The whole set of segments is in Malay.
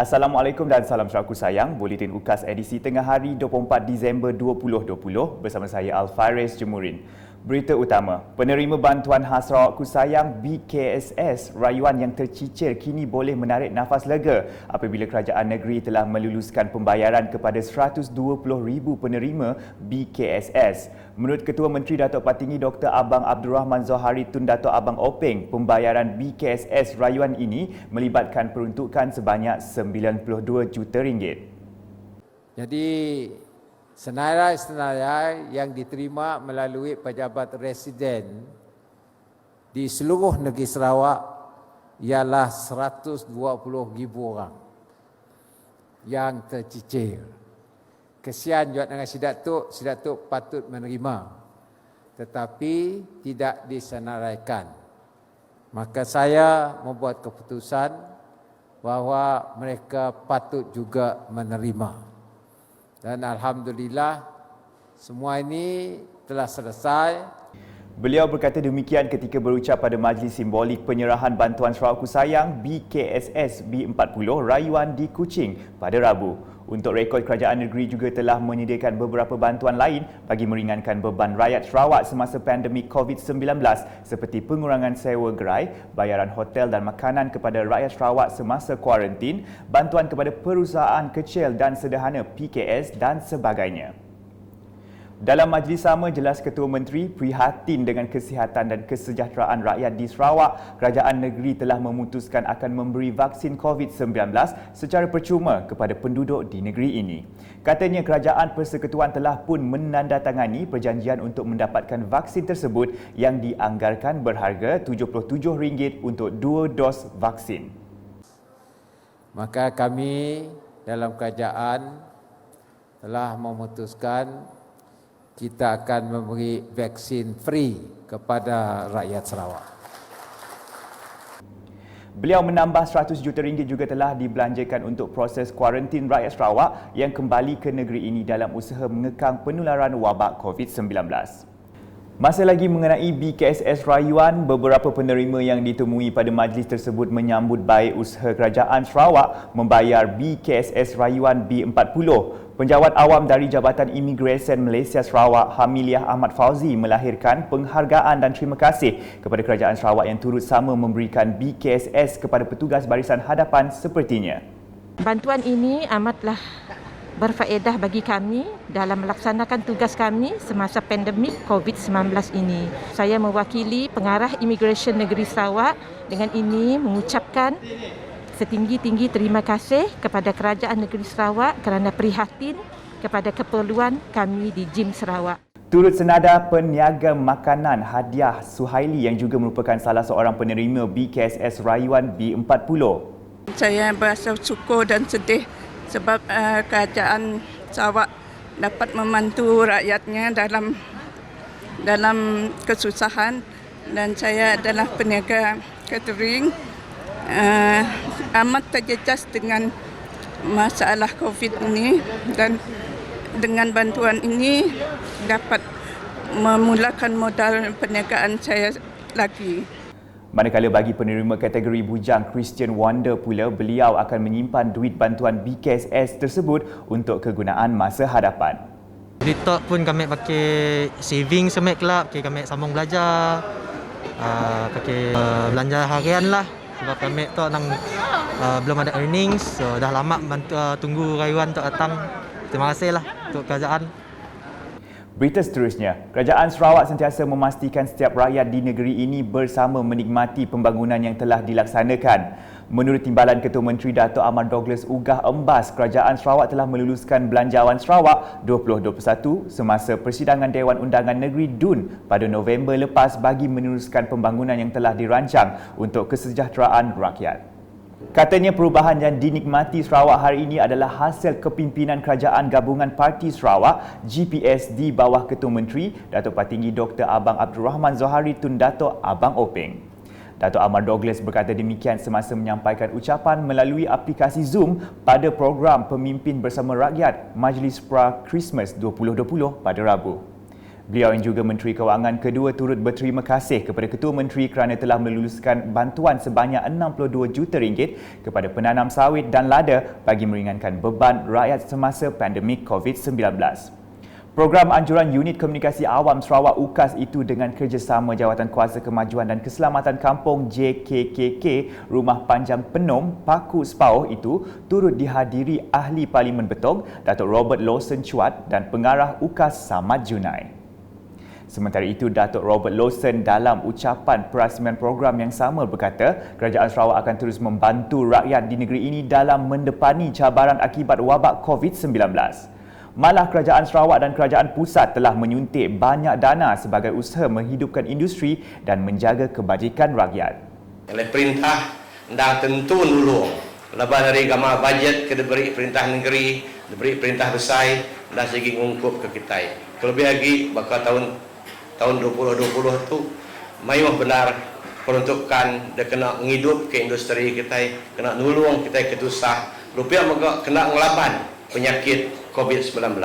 Assalamualaikum dan salam saudaraku sayang. Buletin UKAS edisi tengah hari 24 Disember 2020 bersama saya Alfaris Jemurin. Berita utama, penerima bantuan khas Sarawakku sayang BKSS rayuan yang tercicir kini boleh menarik nafas lega apabila kerajaan negeri telah meluluskan pembayaran kepada 120,000 penerima BKSS. Menurut Ketua Menteri Datuk Patinggi Dr. Abang Abdul Rahman Zohari Tun Datuk Abang Openg, pembayaran BKSS rayuan ini melibatkan peruntukan sebanyak RM92 juta. Jadi senarai-senarai yang diterima melalui pejabat residen di seluruh negeri Sarawak ialah 120,000 orang yang tercicir. Kesian juga dengan si Datuk patut menerima tetapi tidak disenaraikan. Maka saya membuat keputusan bahawa mereka patut juga menerima. Dan Alhamdulillah semua ini telah selesai. Beliau berkata demikian ketika berucap pada majlis simbolik penyerahan bantuan Sarawakku sayang BKSS B40 rayuan di Kuching pada Rabu. Untuk rekod, kerajaan negeri juga telah menyediakan beberapa bantuan lain bagi meringankan beban rakyat Sarawak semasa pandemik COVID-19 seperti pengurangan sewa gerai, bayaran hotel dan makanan kepada rakyat Sarawak semasa kuarantin, bantuan kepada perusahaan kecil dan sederhana PKS dan sebagainya. Dalam majlis sama, jelas Ketua Menteri prihatin dengan kesihatan dan kesejahteraan rakyat di Sarawak. Kerajaan negeri telah memutuskan akan memberi vaksin COVID-19 secara percuma kepada penduduk di negeri ini. Katanya Kerajaan Persekutuan telah pun menandatangani perjanjian untuk mendapatkan vaksin tersebut yang dianggarkan berharga RM77 untuk 2 dos vaksin. Maka kami dalam kerajaan telah memutuskan kita akan memberi vaksin free kepada rakyat Sarawak. Beliau menambah RM100 juta juga telah dibelanjakan untuk proses kuarantin rakyat Sarawak yang kembali ke negeri ini dalam usaha mengekang penularan wabak COVID-19. Masih lagi mengenai BKSS rayuan, beberapa penerima yang ditemui pada majlis tersebut menyambut baik usaha kerajaan Sarawak membayar BKSS rayuan B40. Penjawat awam dari Jabatan Imigresen Malaysia Sarawak, Hamiliah Ahmad Fauzi, melahirkan penghargaan dan terima kasih kepada kerajaan Sarawak yang turut sama memberikan BKSS kepada petugas barisan hadapan sepertinya. Bantuan ini amatlah berfaedah bagi kami dalam melaksanakan tugas kami semasa pandemik COVID-19 ini. Saya mewakili Pengarah Imigresen Negeri Sarawak dengan ini mengucapkan setinggi-tinggi terima kasih kepada Kerajaan Negeri Sarawak kerana prihatin kepada keperluan kami di JIM Sarawak. Turut senada peniaga makanan Hadiah Suhaili yang juga merupakan salah seorang penerima BKSS rayuan B40. Saya berasa syukur dan sedih sebab kerajaan Sarawak dapat membantu rakyatnya dalam kesusahan, dan saya adalah peniaga catering. Amat terjejas dengan masalah COVID ini, dan dengan bantuan ini dapat memulakan modal perniagaan saya lagi. Manakala bagi penerima kategori bujang Christian Wonder pula, beliau akan menyimpan duit bantuan BKSS tersebut untuk kegunaan masa hadapan. Duit pun kami pakai saving semek kelab, kami sambung belajar, pakai belanja harian lah. Sebab kami tu belum ada earnings, so dah lama tunggu rayuan tu datang. Terima kasihlah untuk kerajaan. Berita seterusnya, Kerajaan Sarawak sentiasa memastikan setiap rakyat di negeri ini bersama menikmati pembangunan yang telah dilaksanakan. Menurut Timbalan Ketua Menteri Datuk Ahmad Douglas Ugah Embas, Kerajaan Sarawak telah meluluskan Belanjawan Sarawak 2021 semasa persidangan Dewan Undangan Negeri DUN pada November lepas bagi meneruskan pembangunan yang telah dirancang untuk kesejahteraan rakyat. Katanya perubahan yang dinikmati Sarawak hari ini adalah hasil kepimpinan Kerajaan Gabungan Parti Sarawak GPS di bawah Ketua Menteri Datuk Patinggi Dr. Abang Abdul Rahman Zohari Tun Datuk Abang Openg. Datuk Ahmad Douglas berkata demikian semasa menyampaikan ucapan melalui aplikasi Zoom pada program Pemimpin Bersama Rakyat Majlis Pra Christmas 2020 pada Rabu. Beliau yang juga Menteri Kewangan kedua turut berterima kasih kepada Ketua Menteri kerana telah meluluskan bantuan sebanyak 62 juta ringgit kepada penanam sawit dan lada bagi meringankan beban rakyat semasa pandemik COVID-19. Program anjuran Unit Komunikasi Awam Sarawak UKAS itu dengan kerjasama Jawatan Kuasa Kemajuan dan Keselamatan Kampung JKKK Rumah Panjang Penom Paku Sepauh itu turut dihadiri Ahli Parlimen Betong Datuk Robert Lawson Chuat dan Pengarah UKAS Samad Junai. Sementara itu, Datuk Robert Lawson dalam ucapan perasmian program yang sama berkata, Kerajaan Sarawak akan terus membantu rakyat di negeri ini dalam mendepani cabaran akibat wabak COVID-19. Malah Kerajaan Sarawak dan Kerajaan Pusat telah menyuntik banyak dana sebagai usaha menghidupkan industri dan menjaga kebajikan rakyat. Oleh perintah dan tentu nulung. Lepas dari gambar bajet ke diberi perintah negeri, diberi perintah besar dan segi ngungkup ke kita. Kelebih lagi bakal tahun 2020 tu mayuh benar peruntukan dia kena ngidup ke industri kita, kena nulung kita ketusah. Rupiah maka kena ngelaban penyakit COVID-19.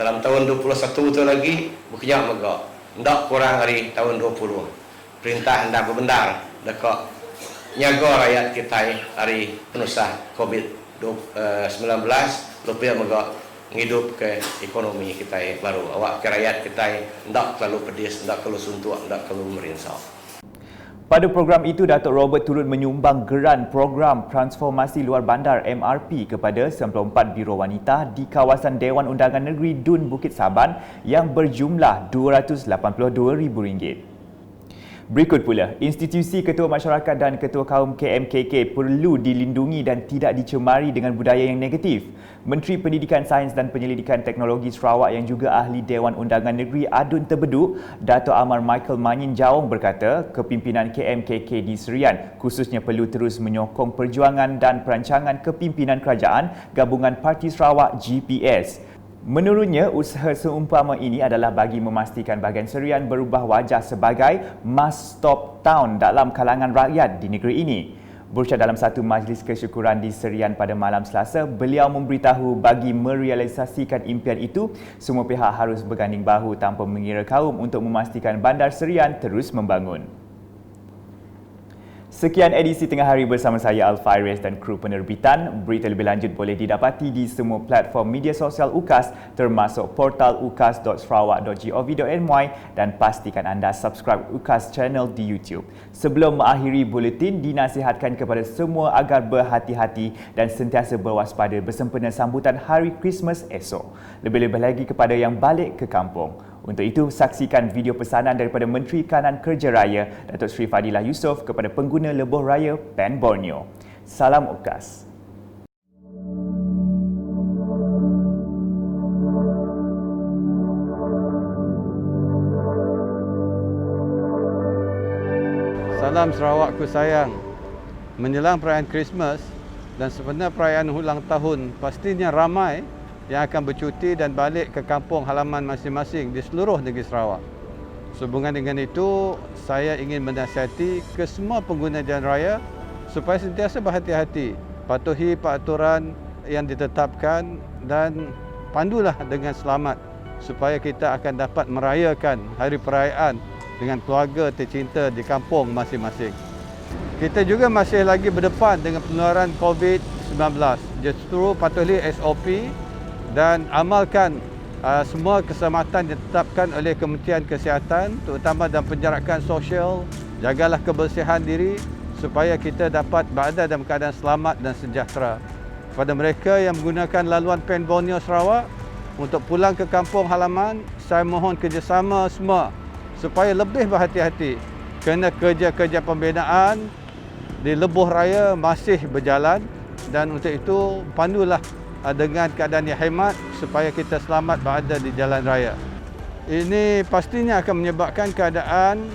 Dalam tahun 21 tu lagi berkenyak maka ndak kurang dari tahun 20. Perintah hendak berbenar dekat nyaga rakyat kita hari penusah COVID-19. Rupiah maka ngidup ke ekonomi kita baru. Awak ke rakyat kita ndak terlalu pedis, ndak terlalu suntuk, ndak terlalu merinsau. Pada program itu, Datuk Robert turut menyumbang geran program transformasi luar bandar MRP kepada 94 biro wanita di kawasan Dewan Undangan Negeri Dun Bukit Saban yang berjumlah RM282,000. Berikut pula, institusi Ketua Masyarakat dan Ketua Kaum KMKK perlu dilindungi dan tidak dicemari dengan budaya yang negatif. Menteri Pendidikan Sains dan Penyelidikan Teknologi Sarawak yang juga Ahli Dewan Undangan Negeri Adun Terbeduk, Dato' Amar Michael Manyin Jawong berkata, kepimpinan KMKK di Serian khususnya perlu terus menyokong perjuangan dan perancangan kepimpinan kerajaan Gabungan Parti Sarawak GPS. Menurutnya, usaha seumpama ini adalah bagi memastikan bahagian Serian berubah wajah sebagai must stop town dalam kalangan rakyat di negeri ini. Berucap dalam satu majlis kesyukuran di Serian pada malam Selasa, beliau memberitahu bagi merealisasikan impian itu, semua pihak harus berganding bahu tanpa mengira kaum untuk memastikan bandar Serian terus membangun. Sekian edisi Tengah Hari bersama saya Al-Fairez dan kru penerbitan. Berita lebih lanjut boleh didapati di semua platform media sosial UKAS termasuk portal ukas.sarawak.gov.my dan pastikan anda subscribe UKAS channel di YouTube. Sebelum mengakhiri buletin, dinasihatkan kepada semua agar berhati-hati dan sentiasa berwaspada bersempena sambutan Hari Christmas esok. Lebih-lebih lagi kepada yang balik ke kampung. Untuk itu, saksikan video pesanan daripada Menteri Kanan Kerja Raya Datuk Seri Fadilah Yusof kepada pengguna lebuh raya PAN Borneo. Salam UKAS. Salam Sarawakku sayang. Menjelang perayaan Christmas dan sebenarnya perayaan ulang tahun, pastinya ramai yang akan bercuti dan balik ke kampung halaman masing-masing di seluruh negeri Sarawak. Sehubungan dengan itu, saya ingin menasihati ke semua pengguna jalan raya supaya sentiasa berhati-hati, patuhi peraturan yang ditetapkan dan pandulah dengan selamat supaya kita akan dapat merayakan hari perayaan dengan keluarga tercinta di kampung masing-masing. Kita juga masih lagi berdepan dengan penularan COVID-19. Justru patuhi SOP dan amalkan semua keselamatan yang ditetapkan oleh Kementerian Kesihatan, terutama dalam penjarakan sosial. Jagalah kebersihan diri supaya kita dapat berada dalam keadaan selamat dan sejahtera. Kepada mereka yang menggunakan laluan PAN Borneo Sarawak untuk pulang ke kampung halaman, saya mohon kerjasama semua supaya lebih berhati-hati kerana kerja-kerja pembinaan di lebuh raya masih berjalan dan untuk itu pandulah dengan keadaan yang hemat supaya kita selamat berada di jalan raya. Ini pastinya akan menyebabkan keadaan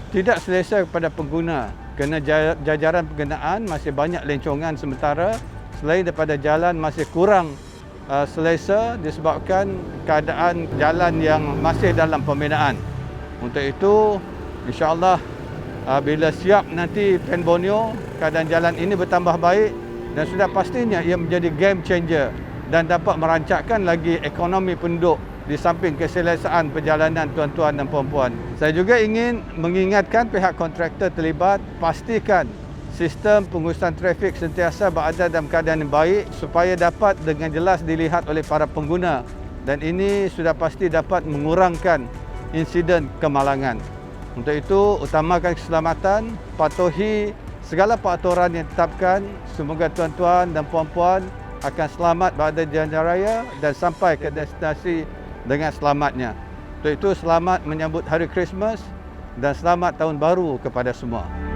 tidak selesa kepada pengguna kerana jajaran penggunaan masih banyak lencongan sementara selain daripada jalan masih kurang selesa disebabkan keadaan jalan yang masih dalam pembinaan. Untuk itu, insya-Allah bila siap nanti PAN Borneo, keadaan jalan ini bertambah baik dan sudah pastinya ia menjadi game changer dan dapat merancangkan lagi ekonomi penduduk di samping keselesaan perjalanan tuan-tuan dan puan-puan. Saya juga ingin mengingatkan pihak kontraktor terlibat, pastikan sistem pengurusan trafik sentiasa berada dalam keadaan yang baik supaya dapat dengan jelas dilihat oleh para pengguna, dan ini sudah pasti dapat mengurangkan insiden kemalangan. Untuk itu, utamakan keselamatan, patuhi segala peraturan yang ditetapkan. Semoga tuan-tuan dan puan-puan akan selamat berada di jalan raya dan sampai ke destinasi dengan selamatnya. Untuk itu, selamat menyambut Hari Krismas dan selamat Tahun Baru kepada semua.